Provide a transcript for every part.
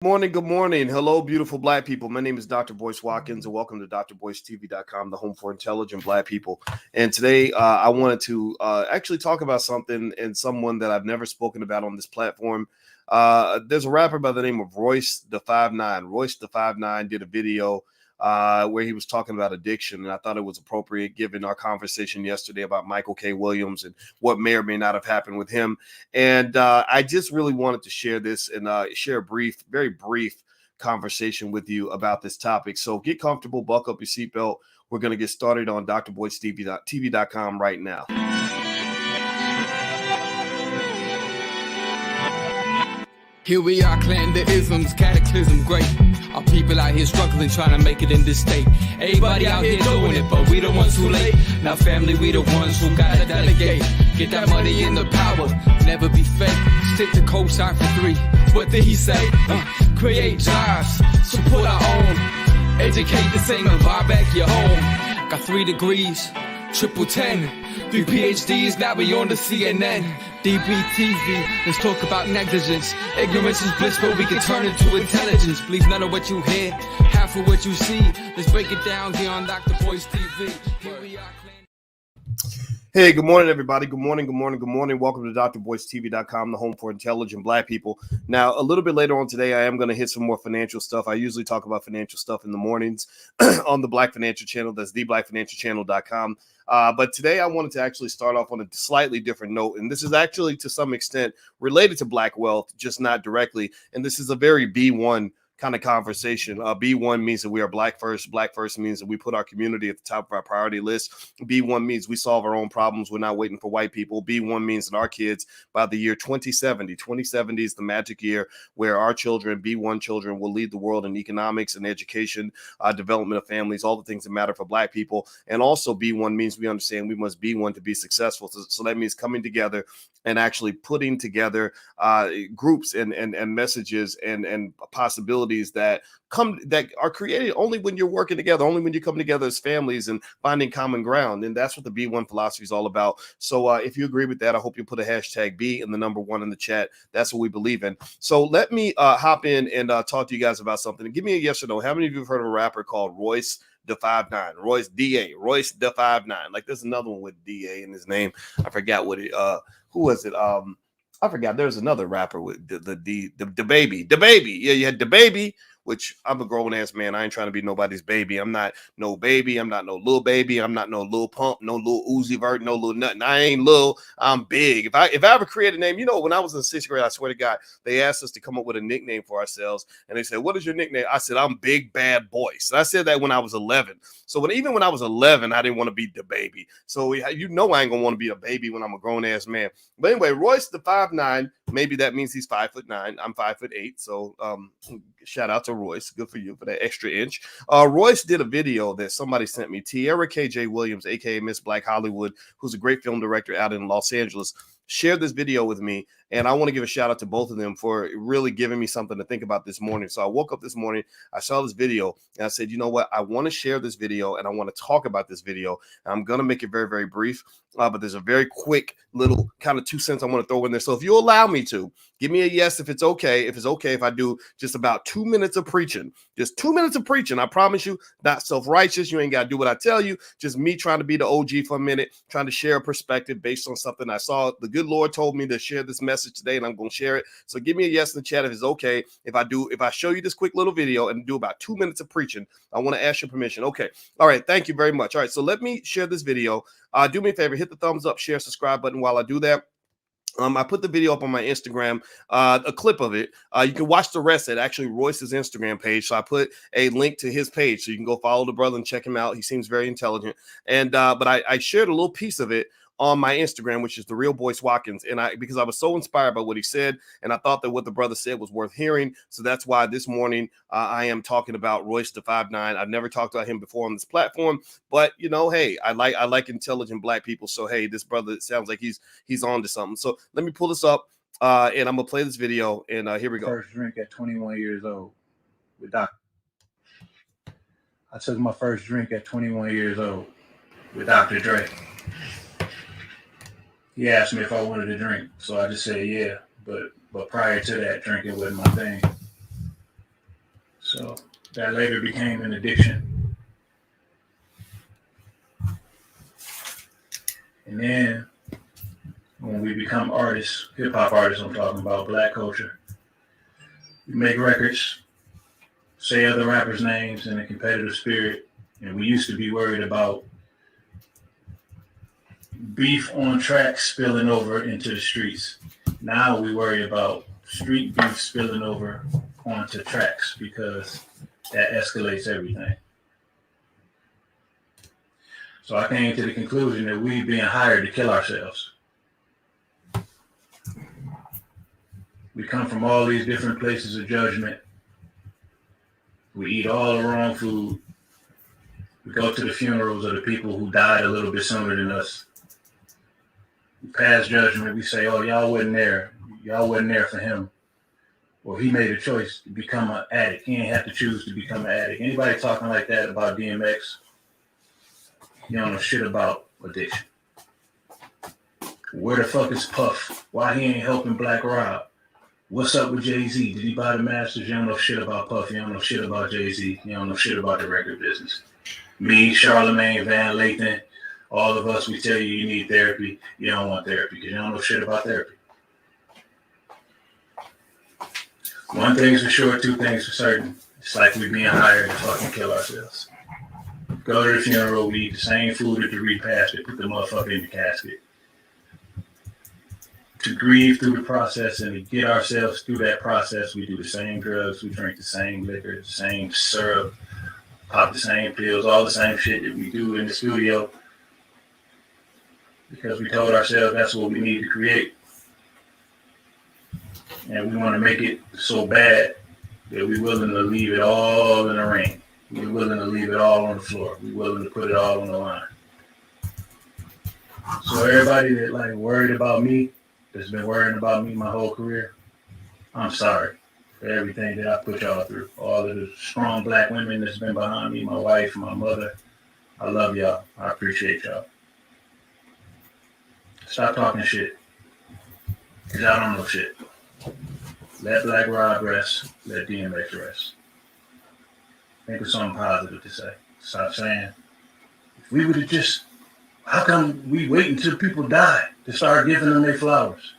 Morning, good morning. Hello, beautiful Black people. My name is Dr. Boyce Watkins, and welcome to drboycetv.com, the home for intelligent Black people. And today, I wanted to actually talk about something and someone that I've never spoken about on this platform. There's a rapper by the name of Royce the 5'9". Royce the 5'9" did a video where he was talking about addiction, and I thought it was appropriate given our conversation yesterday about Michael K. Williams and what may or may not have happened with him. And I just really wanted to share this and share a very brief conversation with you about this topic. So get comfortable, buckle up your seatbelt. We're going to get started on drboycetv.com right now. Here we are, clan the isms, cataclysm great. Our people out here struggling, trying to make it in this state. Everybody out here doing it, but we the ones too late. Now family, we the ones who gotta delegate. Get that money in the power, never be fake. Stick to cosign for 3. What did he say? Create jobs, support our own. Educate the same and buy back your home. Got 3 degrees, triple 10. 3 PhDs, now we on the CNN. DBTV, let's talk about negligence. Ignorance is bliss, but we can turn it to intelligence. Believe none of what you hear, half of what you see. Let's break it down here on Dr. Boyce TV. Here we are. Hey, good morning, everybody. Good morning, good morning, good morning. Welcome to drboycetv.com, the home for intelligent Black people. Now, a little bit later on today, I am going to hit some more financial stuff. I usually talk about financial stuff in the mornings on the Black Financial Channel. That's theblackfinancialchannel.com. But today I wanted to actually start off on a slightly different note. And this is actually to some extent related to Black wealth, just not directly. And this is a very B1 kind of conversation. B1 means that we are Black first. Black first means that we put our community at the top of our priority list. B1 means we solve our own problems. We're not waiting for white people. B1 means that our kids, by the year 2070 is the magic year where our children, B1 children, will lead the world in economics and education, development of families, all the things that matter for Black people. And also B1 means we understand we must be one to be successful. So that means coming together and actually putting together groups and messages and possibilities that are created only when you're working together, only when you come together as families and finding common ground. And that's what the B1 philosophy is all about. So if you agree with that, I hope you put a hashtag B and the number 1 in the chat. That's what we believe in. So let me hop in and talk to you guys about something. And give me a yes or no. How many of you have heard of a rapper called Royce the 5'9"? Royce DA, Royce the 5'9". Like there's another one with DA in his name. I forgot what it who was it? I forgot. There's another rapper with the baby. Yeah, you had the baby, which I'm a grown ass man. I ain't trying to be nobody's baby. I'm not no baby. I'm not no little baby. I'm not no little pump, no little Uzi Vert, no little nothing. I ain't little. I'm big. If I ever create a name, when I was in 6th grade, I swear to God, they asked us to come up with a nickname for ourselves. And they said, "What is your nickname?" I said, "I'm Big Bad Boyce." And I said that when I was 11. So even when I was 11, I didn't want to be the baby. So I ain't gonna want to be a baby when I'm a grown ass man. But anyway, Royce the 5'9", maybe that means he's 5'9". I'm 5'8". So shout out to Royce. Good for you for that extra inch. Royce did a video that somebody sent me. Tierra KJ Williams, aka Miss Black Hollywood, who's a great film director out in Los Angeles, shared this video with me. And I want to give a shout out to both of them for really giving me something to think about this morning. So I woke up this morning, I saw this video, and I said, you know what? I want to share this video, and I want to talk about this video. And I'm going to make it very, very brief, but there's a very quick little kind of 2 cents I want to throw in there. So if you allow me to, give me a yes if it's okay. If it's okay if I do just about 2 minutes of preaching. Just 2 minutes of preaching. I promise you, not self-righteous. You ain't got to do what I tell you. Just me trying to be the OG for a minute, trying to share a perspective based on something I saw. The good Lord told me to share this message today, and I'm going to share it. So give me a yes in the chat if it's okay. If I show you this quick little video and do about 2 minutes of preaching, I want to ask your permission. Okay. All right. Thank you very much. All right. So let me share this video. Do me a favor, hit the thumbs up, share, subscribe button while I do that. I put the video up on my Instagram, a clip of it. You can watch the rest at actually Royce's Instagram page. So I put a link to his page, so you can go follow the brother and check him out. He seems very intelligent. And but I shared a little piece of it on my Instagram, which is the real Boyce Watkins. And because I was so inspired by what he said, and I thought that what the brother said was worth hearing. So that's why this morning I am talking about Royce the 5'9". I've never talked about him before on this platform, but hey, I like intelligent Black people. So hey, this brother, it sounds like he's on to something. So let me pull this up and I'm gonna play this video, and here we go. First drink at 21 years old with Dr. I took my first drink at 21 years old with Dr. Dre. He asked me if I wanted to drink, so I just said yeah. But prior to that, drinking wasn't my thing. So that later became an addiction. And then when we become artists, hip hop artists, I'm talking about black culture, we make records, say other rappers' names in a competitive spirit. And we used to be worried about beef on tracks spilling over into the streets. Now we worry about street beef spilling over onto tracks because that escalates everything. So I came to the conclusion that we being hired to kill ourselves. We come from all these different places of judgment. We eat all the wrong food. We go to the funerals of the people who died a little bit sooner than us. We pass judgment. We say, oh, y'all wasn't there. Y'all wasn't there for him. Or he made a choice to become an addict. He ain't have to choose to become an addict. Anybody talking like that about DMX, you don't know shit about addiction. Where the fuck is Puff? Why he ain't helping Black Rob? What's up with Jay-Z? Did he buy the masters? You don't know shit about Puff. You don't know shit about Jay-Z. You don't know shit about the record business. Me, Charlemagne, Van Lathan, all of us, we tell you you need therapy. You don't want therapy because you don't know shit about therapy. One thing's for sure, two things for certain. It's like we being hired to fucking kill ourselves. Go to the funeral, we eat the same food at the repast, put the motherfucker in the casket. To grieve through the process and to get ourselves through that process, we do the same drugs, we drink the same liquor, the same syrup, pop the same pills, all the same shit that we do in the studio because we told ourselves that's what we need to create. And we want to make it so bad that we're willing to leave it all in the ring. We're willing to leave it all on the floor. We're willing to put it all on the line. So everybody that like worried about me, that's been worrying about me my whole career, I'm sorry for everything that I put y'all through. All of the strong black women that's been behind me, my wife, my mother. I love y'all. I appreciate y'all. Stop talking shit. Because y'all don't know shit. Let Black Rob rest. Let DMX rest. Think of something positive to say. Stop saying, if we would have just, how come we wait until people die to start giving them their flowers?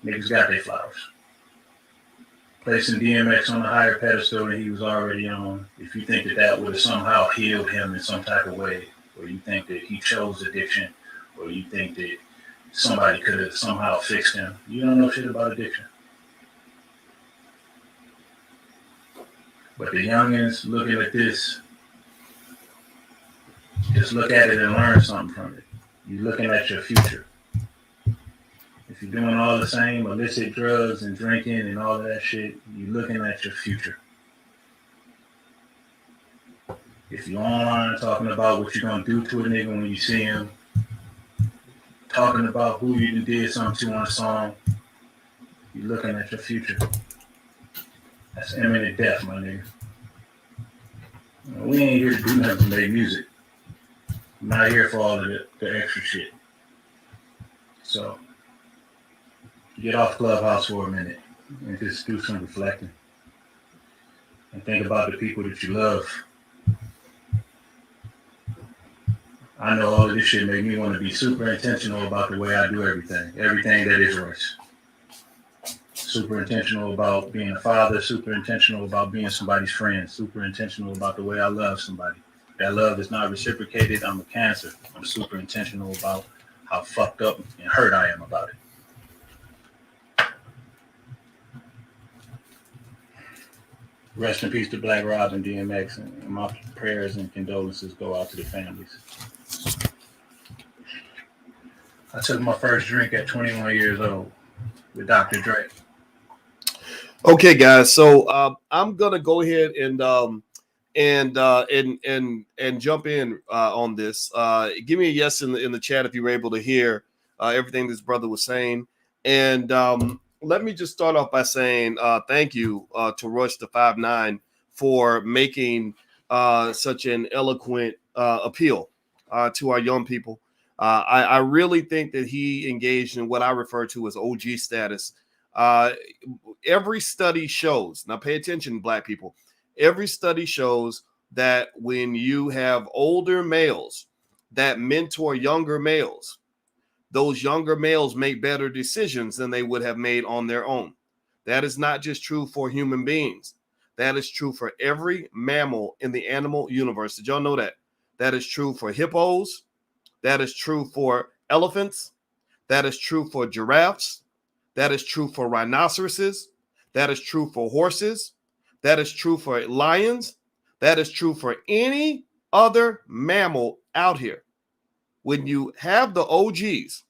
Niggas got their flowers. Placing DMX on a higher pedestal than he was already on. If you think that that would have somehow healed him in some type of way, or you think that he chose addiction, or you think that somebody could have somehow fixed him, you don't know shit about addiction. But the youngins looking at this, just look at it and learn something from it. You're looking at your future. If you're doing all the same illicit drugs and drinking and all of that shit, you're looking at your future. If you're online talking about what you're going to do to a nigga when you see him, talking about who you did something to on a song, you're looking at your future. That's imminent death, my nigga. We ain't here to do nothing to make music. I'm not here for all of the extra shit. So, get off Clubhouse for a minute and just do some reflecting. And think about the people that you love. I know all of this shit made me want to be super intentional about the way I do everything. Everything that is Royce. Super intentional about being a father, super intentional about being somebody's friend, super intentional about the way I love somebody. That love is not reciprocated, I'm a cancer. I'm super intentional about how fucked up and hurt I am about it. Rest in peace to Black Rob and DMX, and my prayers and condolences go out to the families. I took my first drink at 21 years old with Dr. Dre. Okay, guys. So I'm gonna go ahead and jump in on this. Give me a yes in the chat if you were able to hear everything this brother was saying. And let me just start off by saying thank you to Royce the 5'9" for making such an eloquent appeal to our young people. I really think that he engaged in what I refer to as OG status. Every study shows, now pay attention, Black people, every study shows that when you have older males that mentor younger males, those younger males make better decisions than they would have made on their own. That is not just true for human beings. That is true for every mammal in the animal universe. Did y'all know that? That is true for hippos. That is true for elephants. That is true for giraffes. That is true for rhinoceroses. That is true for horses. That is true for lions. That is true for any other mammal out here. When you have the OGs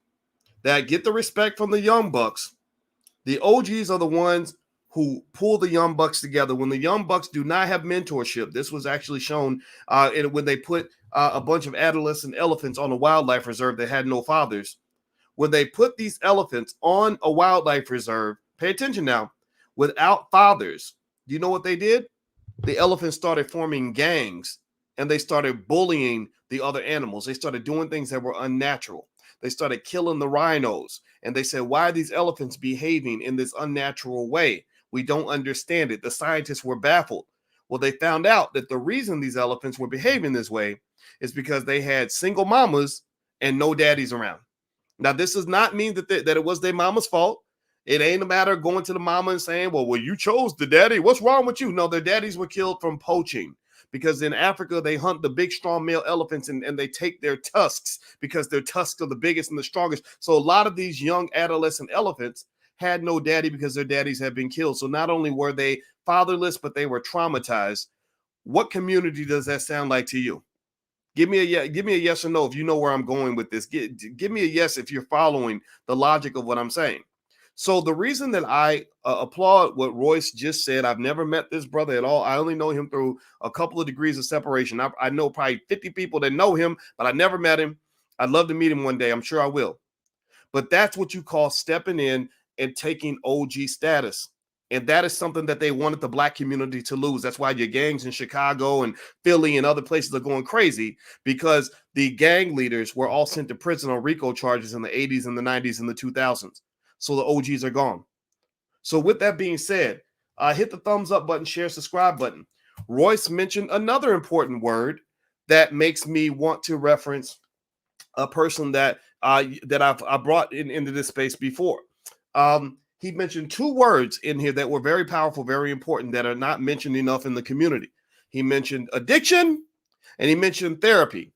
that get the respect from the young bucks, the OGs are the ones who pull the young bucks together. When the young bucks do not have mentorship, this was actually shown when they put a bunch of adolescent elephants on a wildlife reserve that had no fathers. When they put these elephants on a wildlife reserve, pay attention now, without fathers, do you know what they did? The elephants started forming gangs and they started bullying the other animals. They started doing things that were unnatural. They started killing the rhinos. And they said, why are these elephants behaving in this unnatural way? We don't understand it. The scientists were baffled. Well, they found out that the reason these elephants were behaving this way is because they had single mamas and no daddies around. Now, this does not mean that it was their mama's fault. It ain't a matter of going to the mama and saying, well, you chose the daddy. What's wrong with you? No, their daddies were killed from poaching. Because in Africa, they hunt the big, strong male elephants and they take their tusks because their tusks are the biggest and the strongest. So a lot of these young adolescent elephants had no daddy because their daddies had been killed. So not only were they fatherless, but they were traumatized. What community does that sound like to you? Give me a yes or no if you know where I'm going with this. Give me a yes if you're following the logic of what I'm saying. So the reason that I applaud what Royce just said, I've never met this brother at all. I only know him through a couple of degrees of separation. I know probably 50 people that know him, but I never met him. I'd love to meet him one day. I'm sure I will. But that's what you call stepping in and taking OG status. And that is something that they wanted the black community to lose. That's why your gangs in Chicago and Philly and other places are going crazy, because the gang leaders were all sent to prison on RICO charges in the 80s and the 90s and the 2000s. So the OGs are gone. So with that being said, hit the thumbs up button, share, subscribe button. Royce mentioned another important word that makes me want to reference a person that I've brought into this space before. He mentioned two words in here that were very powerful, very important, that are not mentioned enough in the community. He mentioned addiction and he mentioned therapy.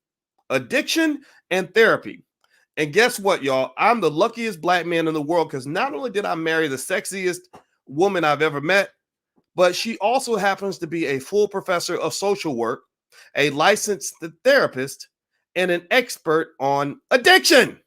Addiction and therapy. And guess what, y'all? I'm the luckiest black man in the world, because not only did I marry the sexiest woman I've ever met, but she also happens to be a full professor of social work, a licensed therapist, and an expert on addiction.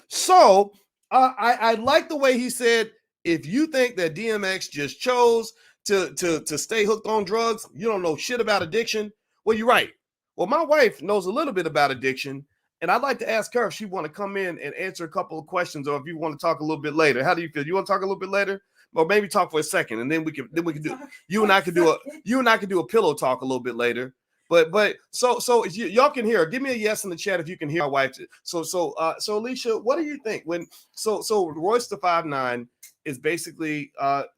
So I like the way he said, if you think that DMX just chose to stay hooked on drugs, you don't know shit about addiction. Well, you're right. Well, my wife knows a little bit about addiction. And I'd like to ask her if she want to come in and answer a couple of questions, or if you want to talk a little bit later. How do you feel? You want to talk a little bit later, or maybe talk for a second, and then we can do you and I could do a pillow talk a little bit later. But so y'all can hear her. Give me a yes in the chat if you can hear my wife. So Alicia, what do you think when so Royce the 5'9" is basically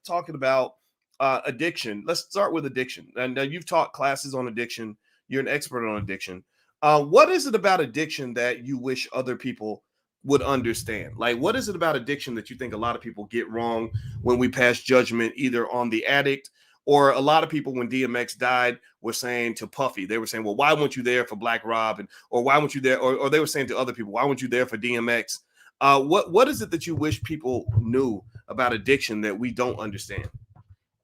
talking about addiction? Let's start with addiction. And you've taught classes on addiction. You're an expert on addiction. What is it about addiction that you wish other people would understand? Like, what is it about addiction that you think a lot of people get wrong when we pass judgment either on the addict, or a lot of people when DMX died were saying to Puffy, they were saying, well, why weren't you there for Black Rob? Or why weren't you there? Or they were saying to other people, why weren't you there for DMX? What is it that you wish people knew about addiction that we don't understand?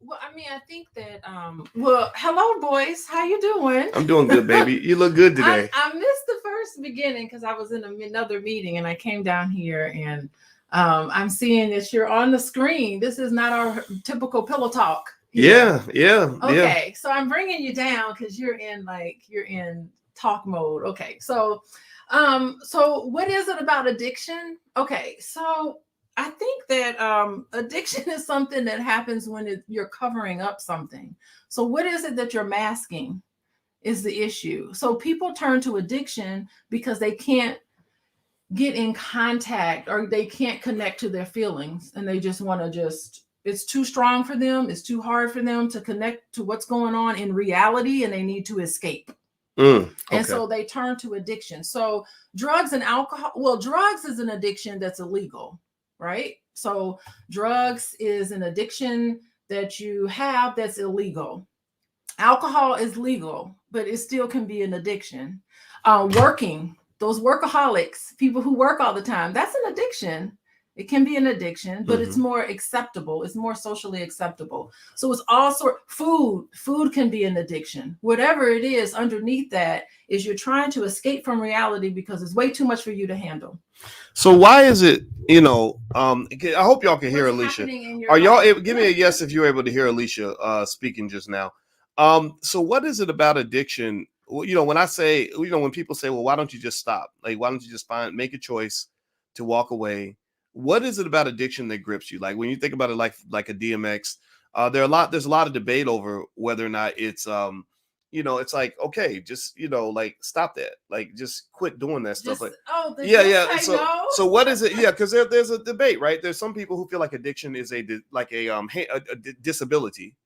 Well, I mean, I think that, hello, Boyce. How you doing? I'm doing good, baby. You look good today. I missed the first beginning because I was in another meeting, and I came down here, and I'm seeing that you're on the screen. This is not our typical pillow talk. Yeah. Okay, so I'm bringing you down because you're in talk mode. Okay, so what is it about addiction? Okay, so I think that addiction is something that happens when you're covering up something. So what is it that you're masking is the issue. So people turn to addiction because they can't get in contact, or they can't connect to their feelings, and they just want to just it's too strong for them. It's too hard for them to connect to what's going on in reality, and they need to escape. Okay. And so they turn to addiction. So drugs and alcohol, well, drugs is an addiction that's illegal, right? So drugs is an addiction that you have that's illegal. Alcohol is legal, but it still can be an addiction. Working, those workaholics, people who work all the time, that's an addiction. It can be an addiction, but it's more acceptable. It's more socially acceptable. So it's also food can be an addiction. Whatever it is, underneath that is you're trying to escape from reality because it's way too much for you to handle. So why is it, I hope y'all can hear Alicia. Are y'all able, give me a yes if you're able to hear Alicia speaking just now. So what is it about addiction? Well, when I say, when people say, well, why don't you just stop? Like, why don't you just make a choice to walk away? What is it about addiction that grips you? Like when you think about it, like a DMX, there's a lot of debate over whether or not it's, it's like, okay, just, like stop that, like just quit doing that stuff. Yeah. So what is it? Yeah. Cause there's a debate, right? There's some people who feel like addiction is a disability.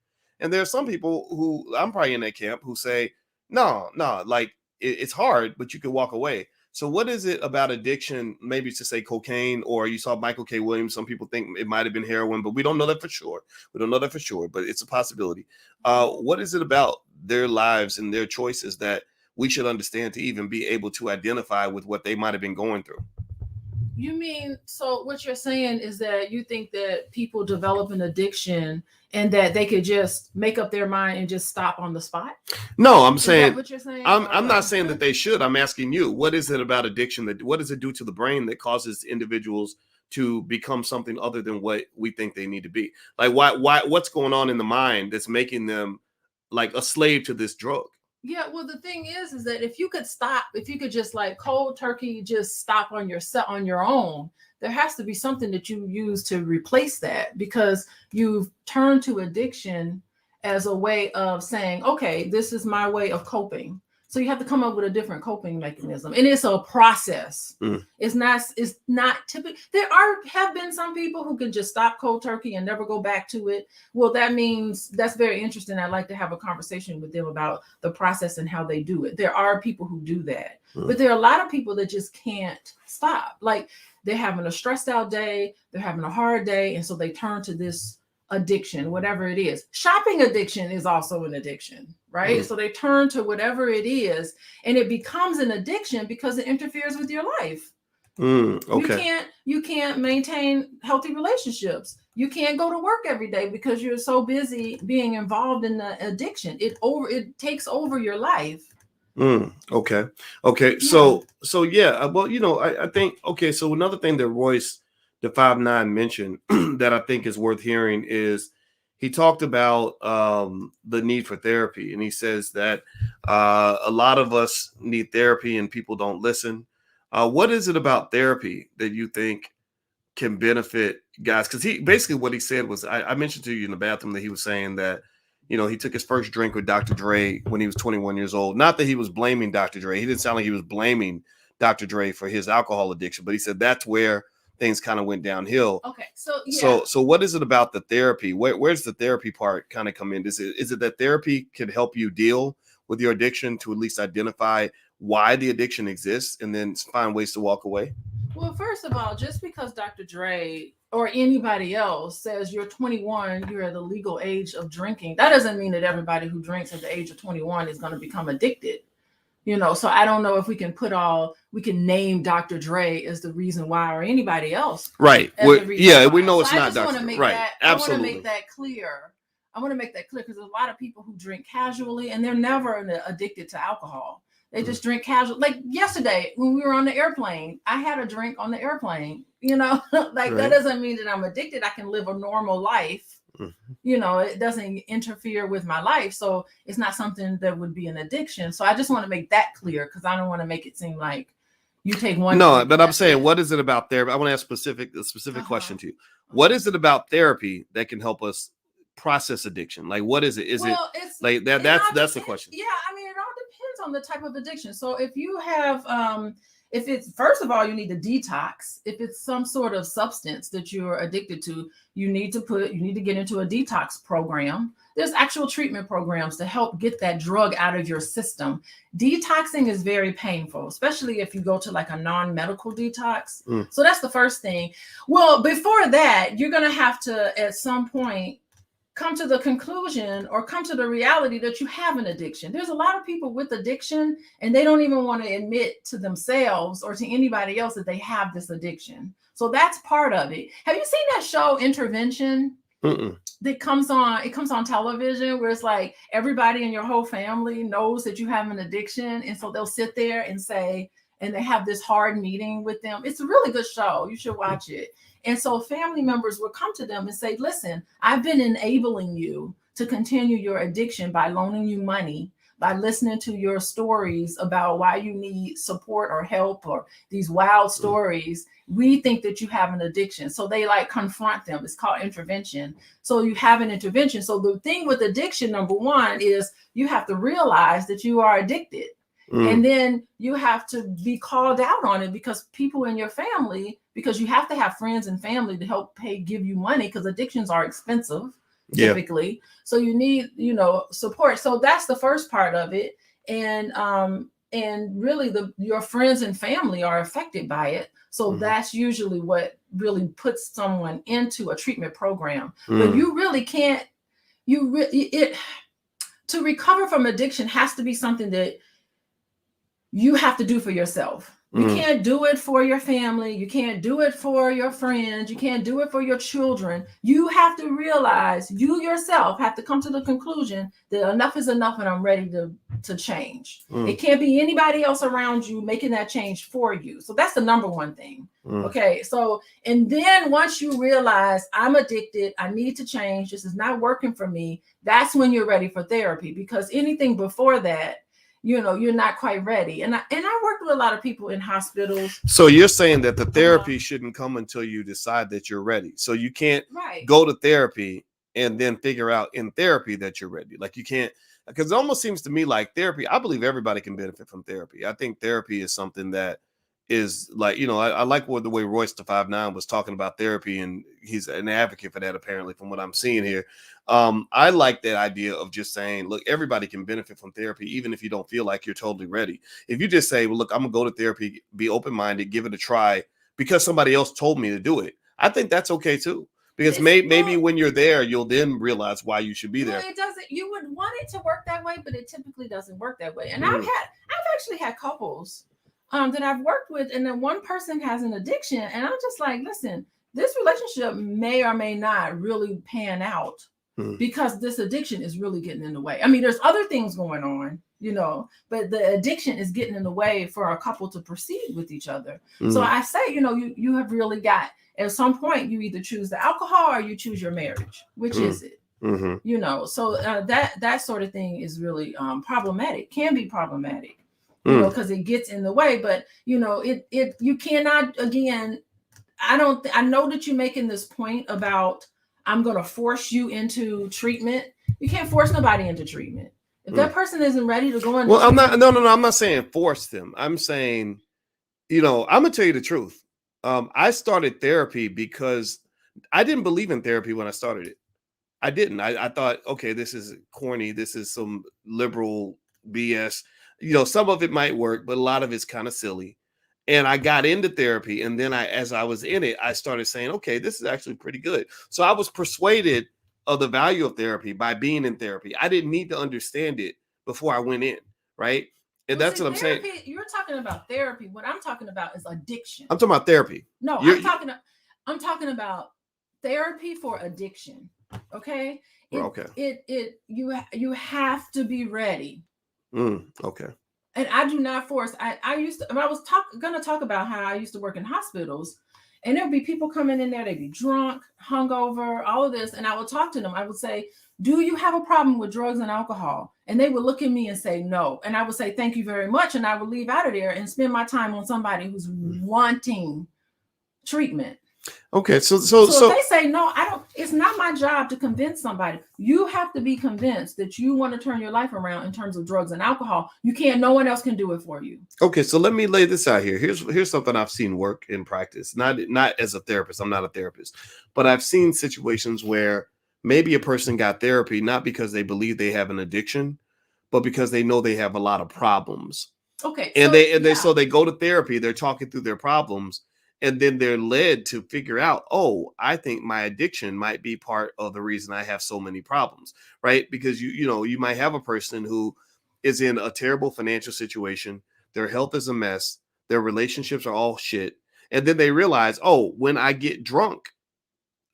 And there are some people who, I'm probably in that camp, who say, no, like it's hard, but you can walk away. So what is it about addiction, maybe to say cocaine, or you saw Michael K. Williams, some people think it might have been heroin, but we don't know that for sure. But it's a possibility. What is it about their lives and their choices that we should understand to even be able to identify with what they might have been going through? You mean, so what you're saying is that you think that people develop an addiction and that they could just make up their mind and just stop on the spot? No, I'm saying, what you're saying? I'm not saying that they should. I'm asking you, what is it about addiction what does it do to the brain that causes individuals to become something other than what we think they need to be? Like what's going on in the mind that's making them like a slave to this drug? Yeah, well, the thing is that if you could just like cold turkey, just stop on your own, there has to be something that you use to replace that, because you've turned to addiction as a way of saying, okay, this is my way of coping. So you have to come up with a different coping mechanism, and it's a process. It's not typical. Have been some people who can just stop cold turkey and never go back to it. Well, that means that's very interesting. I'd like to have a conversation with them about the process and how they do it. There are people who do that, but there are a lot of people that just can't stop. Like they're having a stressed out day, they're having a hard day, and so they turn to this addiction, whatever it is. Shopping addiction is also an addiction, right? So they turn to whatever it is, and it becomes an addiction because it interferes with your life. Okay. You can't maintain healthy relationships. You can't go to work every day because you're so busy being involved in the addiction. It takes over your life. Okay. Yeah. So yeah. Well, I think, okay. So another thing that Royce, the 5'9", mentioned that I think is worth hearing is he talked about the need for therapy, and he says that a lot of us need therapy and people don't listen. What is it about therapy that you think can benefit guys? Because what he said was, I mentioned to you in the bathroom that he was saying that, he took his first drink with Dr. Dre when he was 21 years old. Not that he was blaming Dr. Dre. He didn't sound like he was blaming Dr. Dre for his alcohol addiction, but he said that's where things kind of went downhill. Okay. So yeah. So what is it about the therapy? Where's the therapy part kind of come in? Is it that therapy can help you deal with your addiction to at least identify why the addiction exists and then find ways to walk away? Well, first of all, just because Dr. Dre or anybody else says you're 21, you're at the legal age of drinking, that doesn't mean that everybody who drinks at the age of 21 is going to become addicted. So I don't know if we can name Dr. Dre as the reason why, or anybody else. Right. Yeah, we know it's so not Dr. Dre. Right. Absolutely. I want to make that clear. Because there's a lot of people who drink casually and they're never addicted to alcohol. They just drink casual. Like yesterday when we were on the airplane, I had a drink on the airplane, That doesn't mean that I'm addicted. I can live a normal life. It doesn't interfere with my life. So it's not something that would be an addiction. So I just want to make that clear, because I don't want to make it seem like you take one. No, but I'm saying, what is it about therapy? I want to ask a specific question to you. What is it about therapy that can help us process addiction? Like, what is it? Is it like that? That's the question. Yeah. I mean, it all depends on the type of addiction. So if you have if it's, first of all, you need to detox. If it's some sort of substance that you're addicted to, you need to get into a detox program. There's actual treatment programs to help get that drug out of your system. Detoxing is very painful, especially if you go to like a non-medical detox. So that's the first thing. Well, before that, you're going to have to, at some point, come to the conclusion or come to the reality that you have an addiction. There's a lot of people with addiction and they don't even want to admit to themselves or to anybody else that they have this addiction. So that's part of it. Have you seen that show Intervention? That comes on television, where it's like everybody in your whole family knows that you have an addiction, and so they'll sit there and say, and they have this hard meeting with them. It's a really good show. You should watch it. And so family members will come to them and say, listen, I've been enabling you to continue your addiction by loaning you money, by listening to your stories about why you need support or help, or these wild stories. We think that you have an addiction. So they like confront them. It's called intervention. So you have an intervention. So the thing with addiction, number one, is you have to realize that you are addicted. And then you have to be called out on it, because people in your family, because you have to have friends and family to help give you money, because addictions are expensive typically. So you need, support. So that's the first part of it. And really your friends and family are affected by it. So that's usually what really puts someone into a treatment program. But you really can't, to recover from addiction has to be something that you have to do for yourself. You can't do it for your family. You can't do it for your friends. You can't do it for your children. You have to realize, you yourself have to come to the conclusion that enough is enough and I'm ready to change. It can't be anybody else around you making that change for you. So that's the number one thing. Okay. So, and then once you realize I'm addicted, I need to change, this is not working for me, that's when you're ready for therapy, because anything before that, you're not quite ready. And I worked with a lot of people in hospitals. So you're saying that the therapy shouldn't come until you decide that you're ready. So you can't go to therapy and then figure out in therapy that you're ready. Like you can't, because it almost seems to me like therapy, I believe everybody can benefit from therapy. I think therapy is something that is like, I like the way Royce the 5'9" was talking about therapy, and he's an advocate for that, apparently, from what I'm seeing here. I like that idea of just saying, look, everybody can benefit from therapy, even if you don't feel like you're totally ready. If you just say, well, look, I'm gonna go to therapy, be open-minded, give it a try because somebody else told me to do it, I think that's okay too. Because maybe when you're there, you'll then realize why you should be there. It doesn't. You would want it to work that way, but it typically doesn't work that way. And I've actually had couples that I've worked with, and then one person has an addiction, and I'm just like, listen, this relationship may or may not really pan out because this addiction is really getting in the way. I mean, there's other things going on, but the addiction is getting in the way for a couple to proceed with each other. So I say, you have really got, at some point, you either choose the alcohol or you choose your marriage. Which is it? So that sort of thing is really problematic, can be problematic. Because it gets in the way, but you cannot, again, I know that you're making this point about, I'm going to force you into treatment. You can't force nobody into treatment. If that person isn't ready to go into I'm not saying force them. I'm saying, I'm going to tell you the truth. I started therapy because I didn't believe in therapy when I started it. I didn't. I thought, okay, this is corny. This is some liberal BS. Some of it might work, but a lot of it's kind of silly. And I got into therapy. And then as I was in it, I started saying, okay, this is actually pretty good. So I was persuaded of the value of therapy by being in therapy. I didn't need to understand it before I went in. Right. And that's what I'm saying. You're talking about therapy. What I'm talking about is addiction. I'm talking about therapy. No, I'm talking about therapy for addiction. Okay. You have to be ready. Okay. And I do not force. I was going to talk about how I used to work in hospitals, and there'd be people coming in there. They'd be drunk, hungover, all of this. And I would talk to them. I would say, do you have a problem with drugs and alcohol? And they would look at me and say, no. And I would say, thank you very much. And I would leave out of there and spend my time on somebody who's wanting treatment. Okay, so if they say no, I don't. It's not my job to convince somebody. You have to be convinced that you want to turn your life around in terms of drugs and alcohol. You can't. No one else can do it for you. Okay, so let me lay this out here. Here's something I've seen work in practice. Not as a therapist. I'm not a therapist, but I've seen situations where maybe a person got therapy not because they believe they have an addiction, but because they know they have a lot of problems. Okay, and they go to therapy. They're talking through their problems. And then they're led to figure out, oh, I think my addiction might be part of the reason I have so many problems, right? Because you might have a person who is in a terrible financial situation. Their health is a mess. Their relationships are all shit. And then they realize, oh, when I get drunk,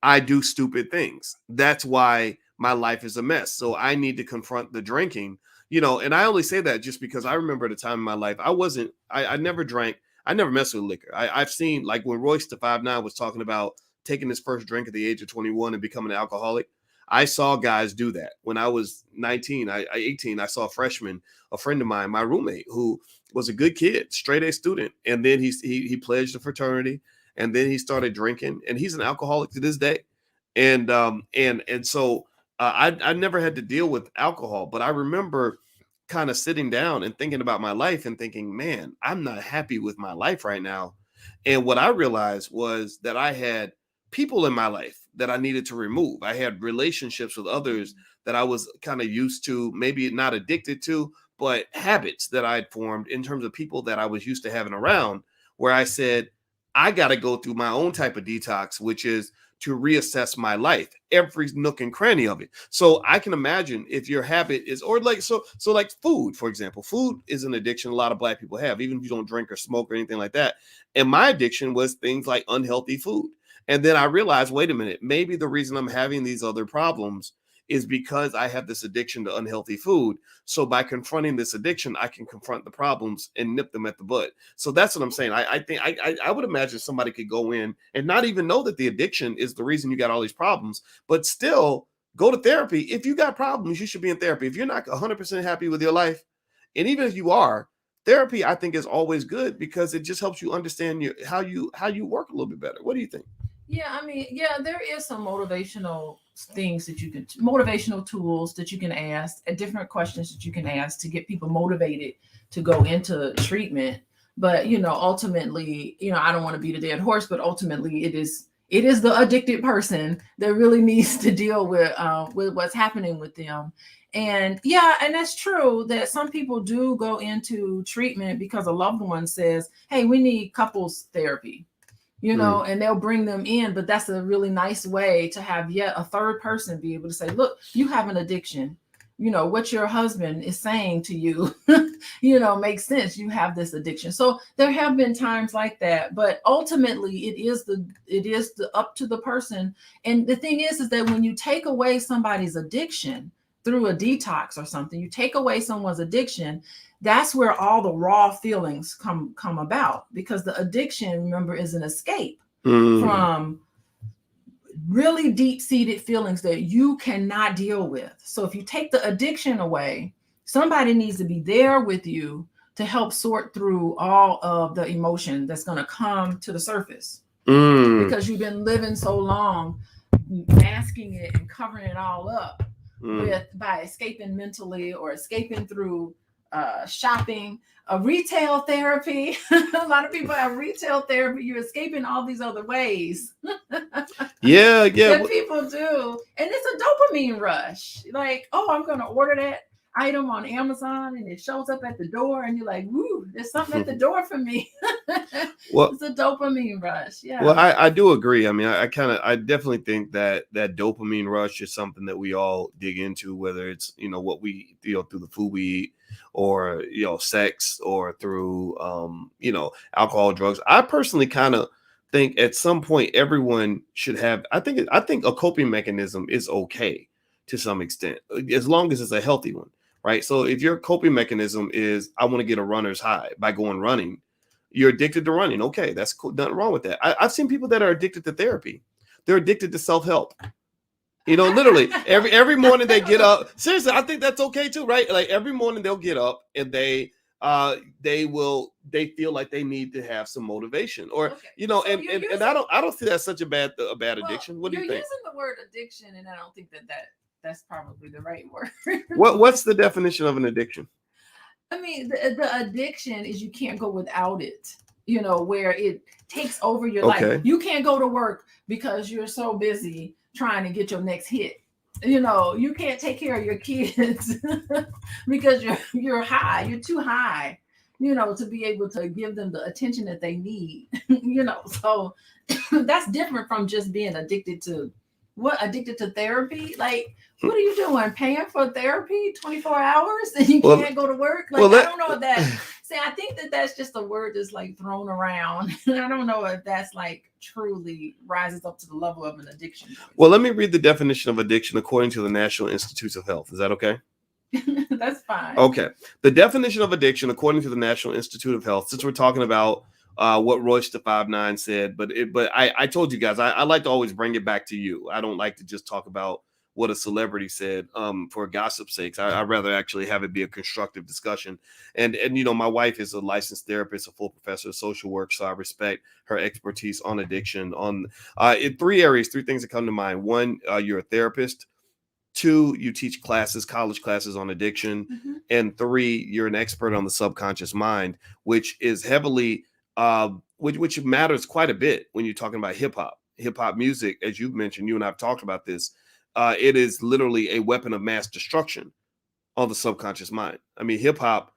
I do stupid things. That's why my life is a mess. So I need to confront the drinking, and I only say that just because I remember at a time in my life, I never drank. I never messed with liquor. I've seen, like, when Royce the 5'9" was talking about taking his first drink at the age of 21 and becoming an alcoholic. I saw guys do that. When I was 18, I saw a freshman, a friend of mine, my roommate, who was a good kid, straight A student. And then he pledged a fraternity, and then he started drinking, and he's an alcoholic to this day. And so I never had to deal with alcohol, but I remember kind of sitting down and thinking about my life and thinking, man, I'm not happy with my life right now. And what I realized was that I had people in my life that I needed to remove. I had relationships with others that I was kind of used to, maybe not addicted to, but habits that I'd formed in terms of people that I was used to having around, where I said, I got to go through my own type of detox, which is to reassess my life, every nook and cranny of it. So I can imagine if your habit is, or like, so like food, for example. Food is an addiction a lot of Black people have, even if you don't drink or smoke or anything like that. And my addiction was things like unhealthy food. And then I realized, wait a minute, maybe the reason I'm having these other problems is because I have this addiction to unhealthy food. So by confronting this addiction, I can confront the problems and nip them at the bud. So that's what I'm saying. I think I would imagine somebody could go in and not even know that the addiction is the reason you got all these problems, but still go to therapy. If you got problems, you should be in therapy. If you're not 100% happy with your life, and even if you are, therapy, I think, is always good because it just helps you understand how you work a little bit better. What do you think? Yeah, I mean, yeah, there is some motivational things that you can, motivational tools that you can ask, different questions that you can ask to get people motivated to go into treatment. But, ultimately, I don't want to beat a dead horse, but ultimately it is the addicted person that really needs to deal with what's happening with them. And yeah, and that's true that some people do go into treatment because a loved one says, hey, we need couples therapy. And they'll bring them in, but that's a really nice way to have yet a third person be able to say, look, you have an addiction. What your husband is saying to you, makes sense. You have this addiction. So there have been times like that, but ultimately it is the up to the person. And the thing is that when you take away somebody's addiction through a detox or something, you take away someone's addiction, that's where all the raw feelings come about, because the addiction, remember, is an escape from really deep-seated feelings that you cannot deal with. So if you take the addiction away, somebody needs to be there with you to help sort through all of the emotion that's going to come to the surface because you've been living so long masking it and covering it all up by escaping mentally or escaping through shopping, retail therapy. A lot of people have retail therapy. You're escaping all these other ways. Yeah. That people do. And it's a dopamine rush. Like, oh, I'm going to order that item on Amazon and it shows up at the door and you're like, woo, there's something at the door for me. Well, it's a dopamine ruch. Yeah. Well, I do agree. I mean, I definitely think that dopamine rush is something that we all dig into, whether it's, what we, through the food we eat, or, sex, or through, alcohol, drugs. I personally kind of think at some point everyone should have, I think a coping mechanism is okay to some extent, as long as it's a healthy one, right? So if your coping mechanism is, I want to get a runner's high by going running, you're addicted to running. Okay, that's cool. Nothing wrong with that. I've seen people that are addicted to therapy. They're addicted to self-help. Literally every morning they get up. Seriously, I think that's okay too, right? Like every morning they'll get up and they they feel like they need to have some motivation, or Okay. you know, So and you're I don't see that's such a bad well, addiction. What do you you're think? using the word addiction, and I don't think that's probably the right word. What's the definition of an addiction? I mean, the addiction is you can't go without it. You know, where it takes over your life. Okay. You can't go to work because you're so busy trying to get your next hit. You know, you can't take care of your kids because you're high. You're too high, you know, to be able to give them the attention that they need. You know, so that's different from just being addicted to therapy. Like, what are you doing? Paying for therapy 24 hours and you can't go to work? Like, I don't know if that. See, I think that's just a word that's like thrown around. I don't know if that's like truly rises up to the level of an addiction. Well, let me read the definition of addiction according to the National Institutes of Health. Is that okay? That's fine. Okay. The definition of addiction according to the National Institute of Health, since we're talking about what Royce the 5'9" said, but I told you guys, I like to always bring it back to you. I don't like to just talk about what a celebrity said for gossip's sakes. I'd rather actually have it be a constructive discussion. And you know, my wife is a licensed therapist, a full professor of social work, so I respect her expertise on addiction. On in three things that come to mind. One, you're a therapist. Two, you teach classes, college classes on addiction. Mm-hmm. And three, you're an expert on the subconscious mind, which is heavily which matters quite a bit when you're talking about hip hop music. As you've mentioned, you and I've talked about this. It is literally a weapon of mass destruction on the subconscious mind. I mean, hip hop,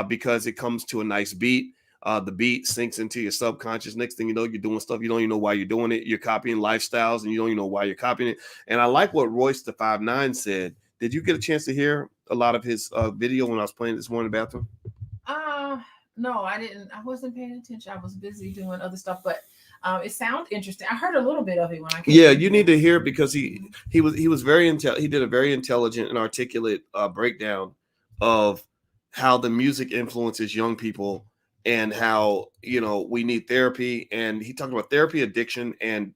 because it comes to a nice beat, the beat sinks into your subconscious. Next thing you know, you're doing stuff you don't even know why you're doing it. You're copying lifestyles and you don't even know why you're copying it. And I like what Royce the 5'9" said. Did you get a chance to hear a lot of his video when I was playing this morning in the bathroom? No, I didn't. I wasn't paying attention. I was busy doing other stuff, but it sounds interesting. I heard a little bit of it when I came. Yeah, you need to hear it because he was very he did a very intelligent and articulate breakdown of how the music influences young people and how, you know, we need therapy. And he talked about therapy, addiction, and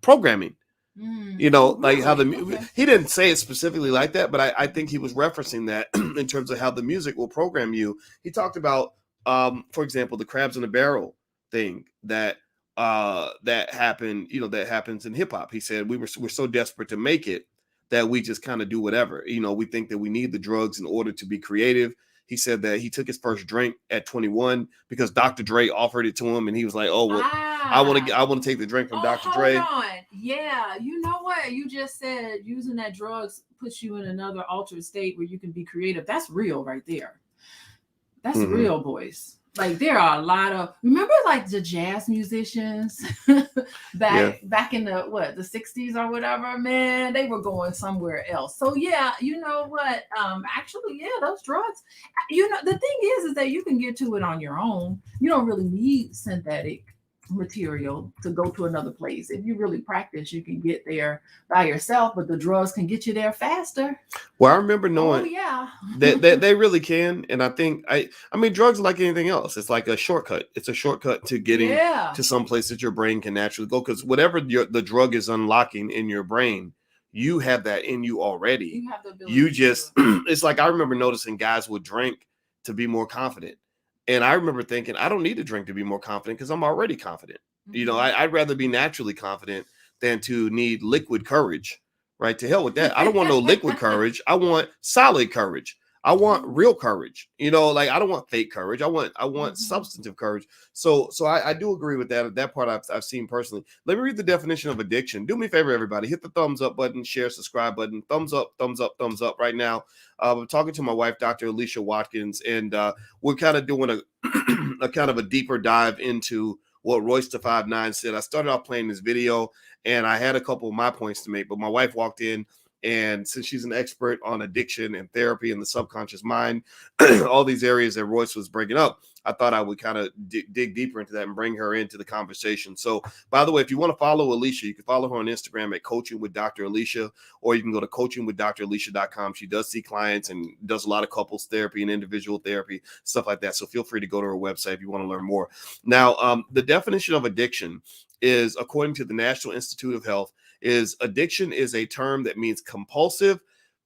programming. You know, like how he didn't say it specifically like that, but I think he was referencing that in terms of how the music will program you. He talked about, for example, the crabs in a barrel thing that happened, you know, that happens in hip hop. He said we're so desperate to make it that we just kind of do whatever. You know, we think that we need the drugs in order to be creative. He said that he took his first drink at 21 because Dr. Dre offered it to him, and he was like, "Oh well, I want to take the drink from Dr. Dre." Hold on. Yeah, you know what you just said? Using that drugs puts you in another altered state where you can be creative. That's real, right there. That's real, boys. Like, there are a lot of, remember like the jazz musicians back in the 60s or whatever, man, they were going somewhere else. So yeah, you know what? Actually, yeah, those drugs, you know, the thing is that you can get to it on your own. You don't really need synthetic material to go to another place. If you really practice, you can get there by yourself, but the drugs can get you there faster. Well, I remember knowing that they really can. And I think I mean, drugs are like anything else. It's like a shortcut. It's a shortcut to getting to some place that your brain can naturally go, because whatever the drug is unlocking in your brain, you have that in you already. You have the ability. You just it's like, I remember noticing guys would drink to be more confident. And I remember thinking, I don't need to drink to be more confident because I'm already confident. You know, I'd rather be naturally confident than to need liquid courage, right? To hell with that. I don't want no liquid courage. I want solid courage. I want real courage. You know, like, I don't want fake courage. I want substantive courage. So I do agree with that. That part I've seen personally. Let me read the definition of addiction. Do me a favor, everybody. Hit the thumbs up button, share, subscribe button. Thumbs up, thumbs up, thumbs up right now. I'm talking to my wife, Dr. Alicia Watkins, and we're kind of doing a kind of a deeper dive into what Royce the 5'9" said. I started off playing this video, and I had a couple of my points to make, but my wife walked in, and since she's an expert on addiction and therapy and the subconscious mind, all these areas that Royce was bringing up, I thought I would kind of dig deeper into that and bring her into the conversation. So, by the way, if you want to follow Alicia, you can follow her on Instagram at Coaching with Dr. Alicia, or you can go to coachingwithdralicia.com. She does see clients and does a lot of couples therapy and individual therapy, stuff like that. So feel free to go to her website if you want to learn more. Now, the definition of addiction is, according to the National Institute of Health, is addiction is a term that means compulsive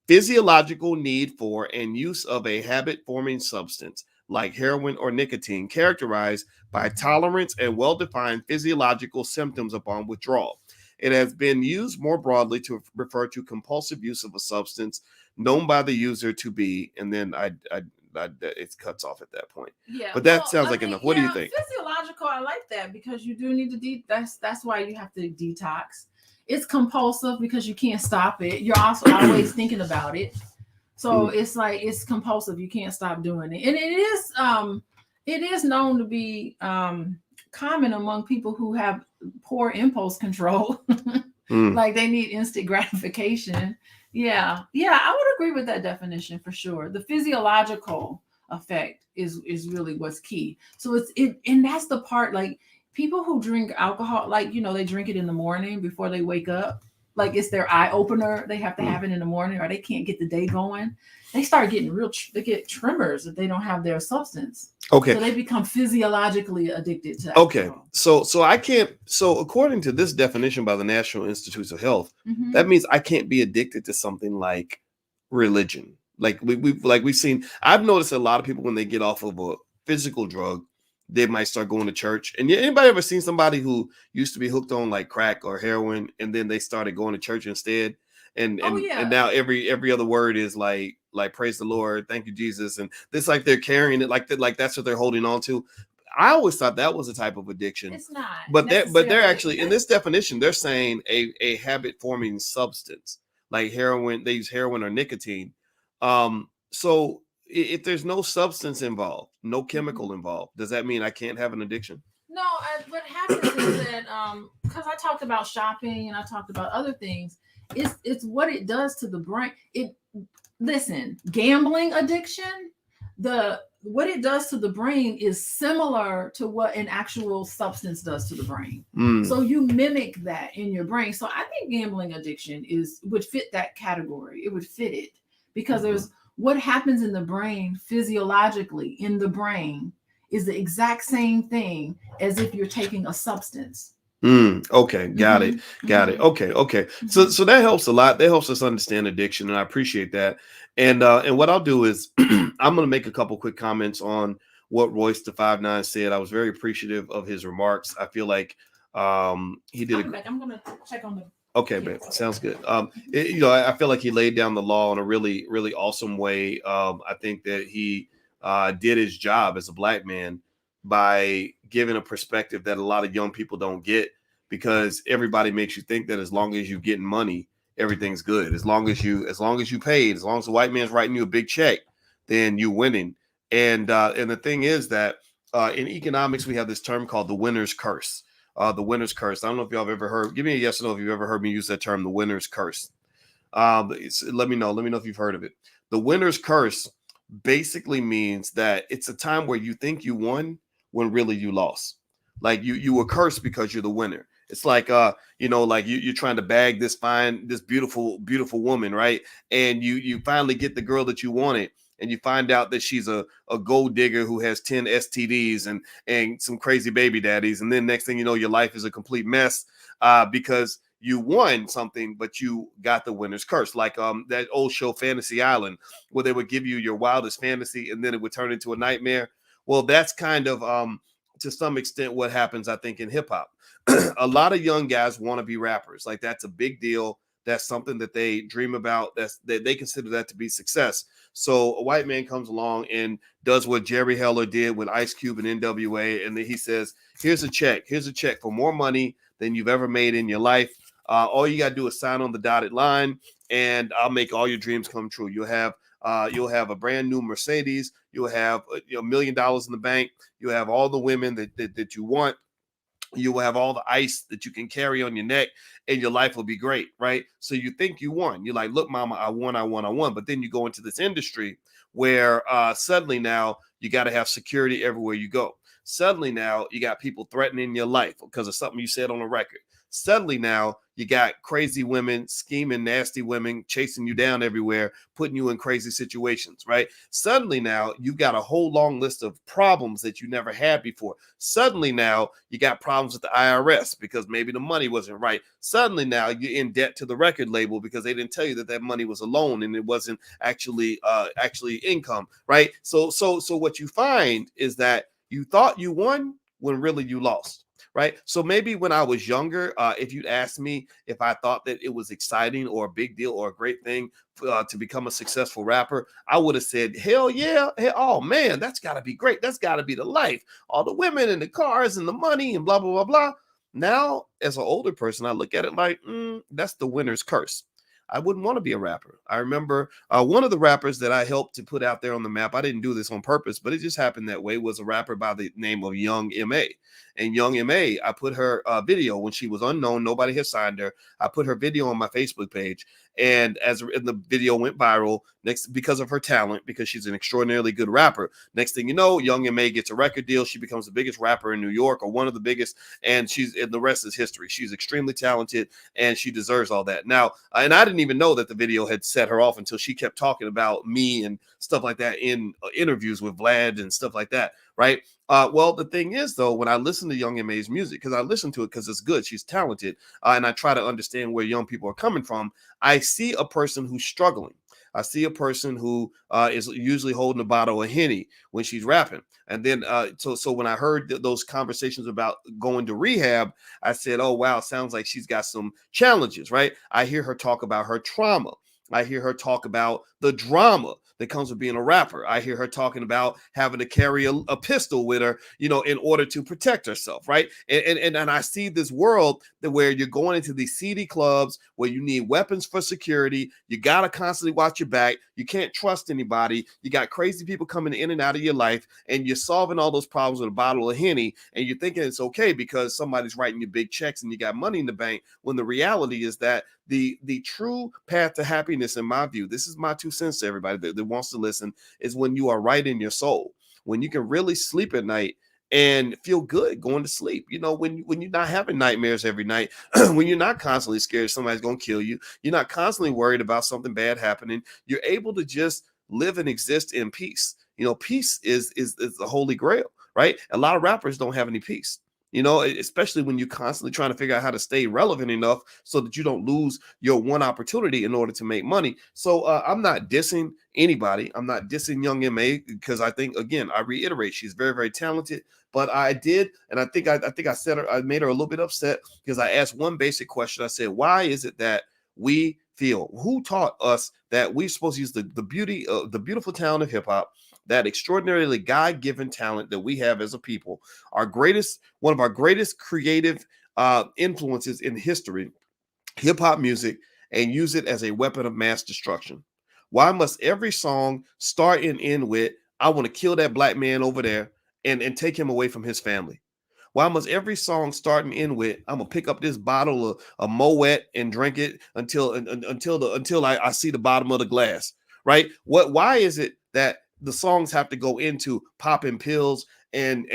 physiological need for and use of a habit-forming substance, like heroin or nicotine, characterized by tolerance and well-defined physiological symptoms upon withdrawal. It has been used more broadly to refer to compulsive use of a substance known by the user to be, and then it cuts off at that point. Yeah, but that sounds like enough. What do you think? Physiological, I like that, because you do need to that's why you have to detox. It's compulsive because you can't stop it. You're also always thinking about it. So it's like it's compulsive. You can't stop doing it. And it is known to be common among people who have poor impulse control. Like they need instant gratification. Yeah, I would agree with that definition for sure. The physiological effect is really what's key. So and that's the part, like people who drink alcohol, like, you know, they drink it in the morning before they wake up. Like it's their eye opener. They have to have it in the morning or they can't get the day going. They start getting they get tremors if they don't have their substance. Okay. So they become physiologically addicted to alcohol. Okay. So I can't, so according to this definition by the National Institutes of Health, that means I can't be addicted to something like religion. Like we've seen, I've noticed a lot of people when they get off of a physical drug, they might start going to church. And anybody ever seen somebody who used to be hooked on like crack or heroin, and then they started going to church instead? And now every other word is like praise the Lord, thank you Jesus, and it's like they're carrying it like that's what they're holding on to. I always thought that was a type of addiction. It's not. But they're actually, in this definition, they're saying a habit forming substance like heroin. They use heroin or nicotine. So if there's no substance involved, no chemical involved, does that mean I can't have an addiction? No, what happens is that because I talked about shopping and I talked about other things, it's what it does to the brain. Listen, gambling addiction, what it does to the brain is similar to what an actual substance does to the brain. So you mimic that in your brain. So I think gambling addiction would fit that category. It would fit it because there's what happens in the brain physiologically in the brain is the exact same thing as if you're taking a substance. Okay, got it. Okay. So that helps a lot. That helps us understand addiction, and I appreciate that. And what I'll do is I'm going to make a couple quick comments on what Royce the 5'9" said. I was very appreciative of his remarks. I feel like he did. I'm going to check on the. Okay, babe. Sounds good. I feel like he laid down the law in a really, really awesome way. I think that he did his job as a black man by giving a perspective that a lot of young people don't get, because everybody makes you think that as long as you're getting money, everything's good. As long as you paid, as long as the white man's writing you a big check, then you're winning. And the thing is that in economics, we have this term called the winner's curse. The winner's curse. I don't know if y'all have ever heard. Give me a yes or no if you've ever heard me use that term, the winner's curse. Let me know if you've heard of it. The winner's curse basically means that it's a time where you think you won when really you lost. Like you were cursed because you're the winner. It's like like you're trying to bag this beautiful woman, right? And you finally get the girl that you wanted, and you find out that she's a gold digger who has 10 STDs and some crazy baby daddies. And then next thing you know, your life is a complete mess because you won something, but you got the winner's curse. Like that old show Fantasy Island, where they would give you your wildest fantasy and then it would turn into a nightmare. Well, that's kind of to some extent what happens, I think, in hip hop. A lot of young guys want to be rappers. Like that's a big deal. That's something that they dream about. They consider that to be success. So a white man comes along and does what Jerry Heller did with Ice Cube and NWA. And then he says, here's a check for more money than you've ever made in your life. All you got to do is sign on the dotted line and I'll make all your dreams come true. You'll have a brand new Mercedes. You'll have $1 million in the bank. You'll have all the women that you want. You will have all the ice that you can carry on your neck and your life will be great, right? So you think you won. You're like, look, mama, I won. But then you go into this industry where suddenly now you got to have security everywhere you go. Suddenly now you got people threatening your life because of something you said on a record. Suddenly now you got crazy women, scheming, nasty women chasing you down everywhere, putting you in crazy situations, right? Suddenly now you got a whole long list of problems that you never had before. Suddenly now you got problems with the IRS because maybe the money wasn't right. Suddenly now you're in debt to the record label because they didn't tell you that that money was a loan and it wasn't actually income, right? So what you find is that you thought you won when really you lost. Right. So maybe when I was younger, if you'd asked me if I thought that it was exciting or a big deal or a great thing to become a successful rapper, I would have said, hell yeah. Oh, man, that's got to be great. That's got to be the life. All the women and the cars and the money and blah, blah, blah, blah. Now, as an older person, I look at it like that's the winner's curse. I wouldn't want to be a rapper. I remember one of the rappers that I helped to put out there on the map. I didn't do this on purpose, but it just happened that way. Was a rapper by the name of Young M.A. And Young M.A., I put her video when she was unknown. Nobody had signed her. I put her video on my Facebook page. And the video went viral because of her talent, because she's an extraordinarily good rapper. Next thing you know, Young M.A. gets a record deal. She becomes the biggest rapper in New York, or one of the biggest. And the rest is history. She's extremely talented and she deserves all that. Now, and I didn't even know that the video had set her off until she kept talking about me and stuff like that in interviews with Vlad and stuff like that. Right. Well, the thing is, though, when I listen to Young M.A.'s music, because I listen to it because it's good, she's talented, and I try to understand where young people are coming from, I see a person who's struggling. I see a person who is usually holding a bottle of Henny when she's rapping. And then so when I heard those conversations about going to rehab, I said, oh, wow, sounds like she's got some challenges, right? I hear her talk about her trauma. I hear her talk about the drama that comes with being a rapper. I hear her talking about having to carry a pistol with her, in order to protect herself, right? And I see this world where you're going into these seedy clubs where you need weapons for security. You got to constantly watch your back. You can't trust anybody. You got crazy people coming in and out of your life, and you're solving all those problems with a bottle of Henny, and you're thinking it's okay because somebody's writing you big checks and you got money in the bank, when the reality is that the true path to happiness, in my view, this is my 2 cents to everybody that wants to listen, is when you are right in your soul, when you can really sleep at night and feel good going to sleep. When you're not having nightmares every night, when you're not constantly scared somebody's going to kill you, you're not constantly worried about something bad happening. You're able to just live and exist in peace. Peace is the holy grail, right? A lot of rappers don't have any peace. Especially when you're constantly trying to figure out how to stay relevant enough so that you don't lose your one opportunity in order to make money. So I'm not dissing anybody. I'm not dissing Young M.A. because I think, again, I reiterate, she's very, very talented. But I did, and I think I said I made her a little bit upset because I asked one basic question. I said, why is it that we feel, who taught us that we're supposed to use the beauty of the beautiful talent of hip hop, that extraordinarily God-given talent that we have as a people, one of our greatest creative influences in history, hip hop music, and use it as a weapon of mass destruction? Why must every song start and end with, I want to kill that black man over there and take him away from his family? Why must every song start and end with, I'm gonna pick up this bottle of Moet and drink it until I see the bottom of the glass, right? Why is it that the songs have to go into popping pills and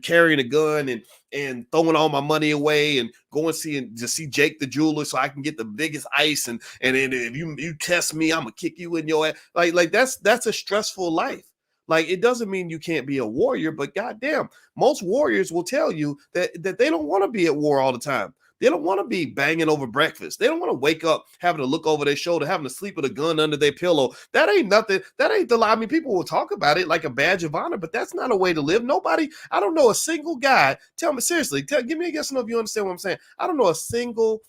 carrying a gun and throwing all my money away and going to see Jake the jeweler so I can get the biggest ice, and if you test me, I'm gonna kick you in your ass? Like that's a stressful life. Like, it doesn't mean you can't be a warrior, but goddamn, most warriors will tell you that they don't want to be at war all the time. They don't want to be banging over breakfast. They don't want to wake up having to look over their shoulder, having to sleep with a gun under their pillow. That ain't nothing. That ain't the lie. I mean, people will talk about it like a badge of honor, but that's not a way to live. Nobody, I don't know a single guy. Tell me seriously, give me a yes or no if you understand what I'm saying. I don't know a single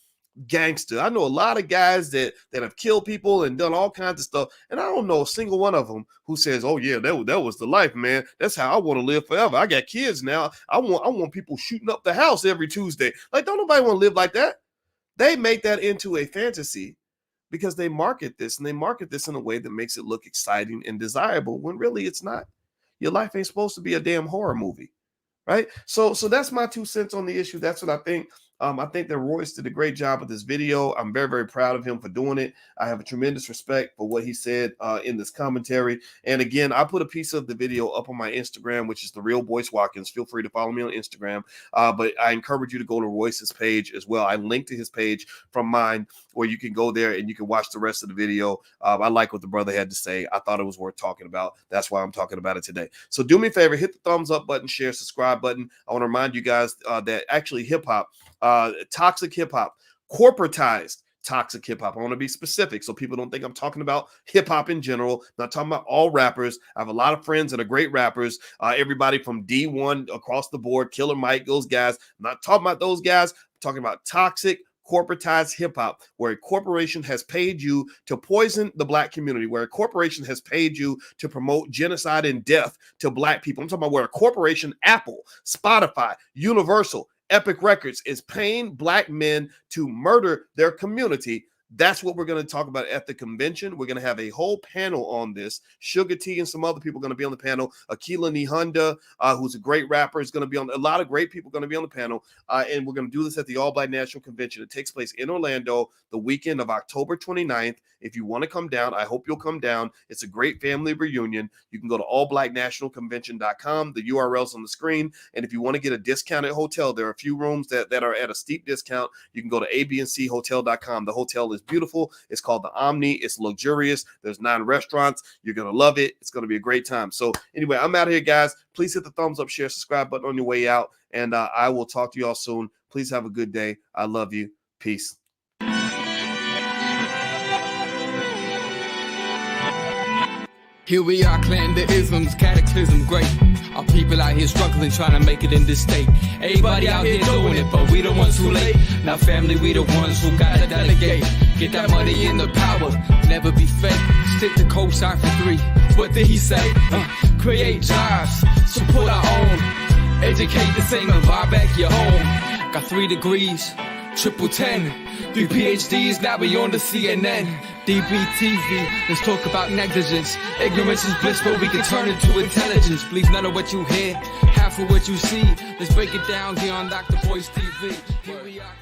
gangster. I know a lot of guys that have killed people and done all kinds of stuff, and I don't know a single one of them who says, oh yeah, that was the life, man. That's how I want to live forever. I got kids now. I want people shooting up the house every Tuesday. Like, don't nobody want to live like that. They make that into a fantasy because they market this, and they market this in a way that makes it look exciting and desirable when really it's not. Your life ain't supposed to be a damn horror movie, right? So that's my 2 cents on the issue. That's what I think. I think that Royce did a great job with this video. I'm very, very proud of him for doing it. I have a tremendous respect for what he said in this commentary. And again, I put a piece of the video up on my Instagram, which is the real Boyce Watkins. Feel free to follow me on Instagram. But I encourage you to go to Royce's page as well. I linked to his page from mine, where you can go there and you can watch the rest of the video. I like what the brother had to say. I thought it was worth talking about. That's why I'm talking about it today. So do me a favor, hit the thumbs up button, share, subscribe button. I want to remind you guys that actually hip hop, toxic hip hop, corporatized toxic hip hop. I want to be specific so people don't think I'm talking about hip hop in general. I'm not talking about all rappers. I have a lot of friends that are great rappers. Everybody from D1 across the board, Killer Mike, those guys. I'm not talking about those guys. I'm talking about toxic corporatized hip hop, where a corporation has paid you to poison the black community, where a corporation has paid you to promote genocide and death to black people. I'm talking about where a corporation, Apple, Spotify, Universal, Epic Records, is paying black men to murder their community. That's what we're going to talk about at the convention. We're going to have a whole panel on this. Sugar T and some other people are going to be on the panel. Akila Nihunda, who's a great rapper, is going to be on. A lot of great people are going to be on the panel. And we're going to do this at the All Black National Convention. It takes place in Orlando the weekend of October 29th. If you want to come down, I hope you'll come down. It's a great family reunion. You can go to allblacknationalconvention.com. The URL's on the screen. And if you want to get a discounted hotel, there are a few rooms that are at a steep discount. You can go to abnchotel.com. The hotel is beautiful. It's called the Omni. It's luxurious. There's 9 restaurants. You're going to love it. It's going to be a great time. So anyway, I'm out of here, guys. Please hit the thumbs up, share, subscribe button on your way out. And I will talk to you all soon. Please have a good day. I love you. Peace. Here we are, clan the isms, cataclysm great. Our people out here struggling, trying to make it in this state. Everybody out here doing it, but we the ones too late. Now family, we the ones who gotta delegate. Get that money in the power, never be fake. Stick to cosign for 3. What did he say? Create jobs, support our own. Educate the same and buy back your home. Got 3 degrees, triple 10. 3 PhDs, now we on the CNN. DBTV, let's talk about negligence. Ignorance is bliss, but we can turn it to intelligence. Believe none of what you hear, half of what you see. Let's break it down here on Dr. Boyce TV. Here we are.